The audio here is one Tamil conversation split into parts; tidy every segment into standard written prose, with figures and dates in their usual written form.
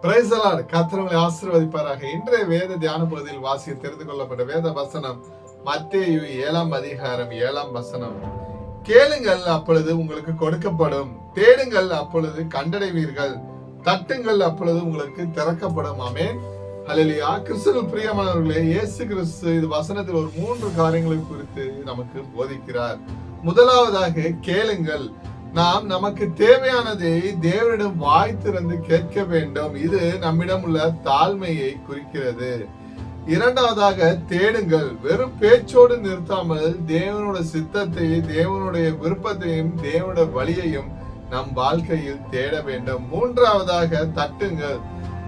Praise the Lord. கர்த்தர் உங்களை ஆசீர்வதிப்பாராக. இன்றைய வேத தியான பகுதியில் வாசித்து தெரிந்து கொள்ளப்பட்ட வேத வசனம் மத்தேயு 7 அதிகாரம் 7 வசனம். கேளுங்கள், அப்பொழுது உங்களுக்கு கொடுக்கப்படும். தேடுங்கள், அப்பொழுது கண்டடைவீர்கள். தட்டுங்கள், அப்பொழுது உங்களுக்கு திறக்கப்படும். ஆமென். ஹல்லேலூயா. கிறிஸ்துவில் பிரியமானவர்களே, இயேசு கிறிஸ்து இது வசனத்தில் ஒரு 3 காரியங்களை குறித்து நமக்கு போதிக்கிறார். முதலாவதாக கேளுங்கள். நாம் நமக்கு தேவையானதை தேவனிடம் வாய் திறந்து கேட்க வேண்டும். இது நம்மிடம் உள்ள தாழ்மையை குறிக்கிறது. இரண்டாவதாக தேடுங்கள். வெறும் பேச்சோடு நிறுத்தாமல் தேவனுடைய சித்தத்தை, தேவனுடைய விருப்பத்தையும், தேவனுடைய வழியையும் நம் வாழ்க்கையில் தேட வேண்டும். மூன்றாவதாக தட்டுங்கள்.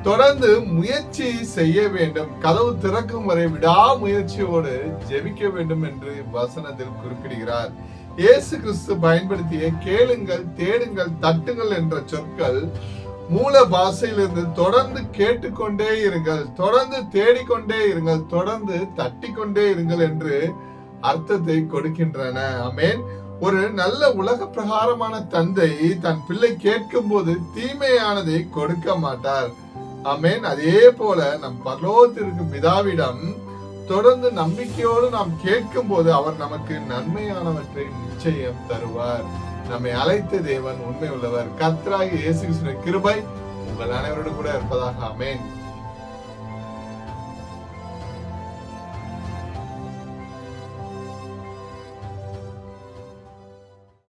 தொடர்ந்து முயற்சி செய்ய வேண்டும். கதவு திறக்கும் வரை விடாமுயற்சியோடு ஜெபிக்க வேண்டும் என்று வசனத்தில் குறிப்பிடுகிறார். இயேசு கிறிஸ்து பயன்படுத்திய கேளுங்கள், தேடுங்கள், தட்டுங்கள் என்ற சொற்கள் மூல பாஷையிலிருந்து தொடர்ந்து கேட்டுக்கொண்டே இருங்கள், தொடர்ந்து தேடிக்கொண்டே இருங்கள், தொடர்ந்து தட்டிக்கொண்டே இருங்கள் என்று அர்த்தத்தை கொடுக்கின்றன. ஆமென். ஒரு நல்ல உலக பிரகாரமான தந்தை தன் பிள்ளை கேட்கும் போது தீமையானதை கொடுக்க மாட்டார். ஆமென். அதே போல நம் பரலோகத்திற்கு பிதாவிடம் தொடர்ந்து நம்பிக்கையோடு நாம் கேட்கும் போது அவர் நமக்கு நன்மையானவற்றை நிச்சயம் தருவார். நம்மை அழைத்த தேவன் உண்மை உள்ளவர். கர்த்தராகிய இயேசு கிறிஸ்துவின் கிருபை உங்கள் அனைவரோடு கூட இருப்பதாக. ஆமென்.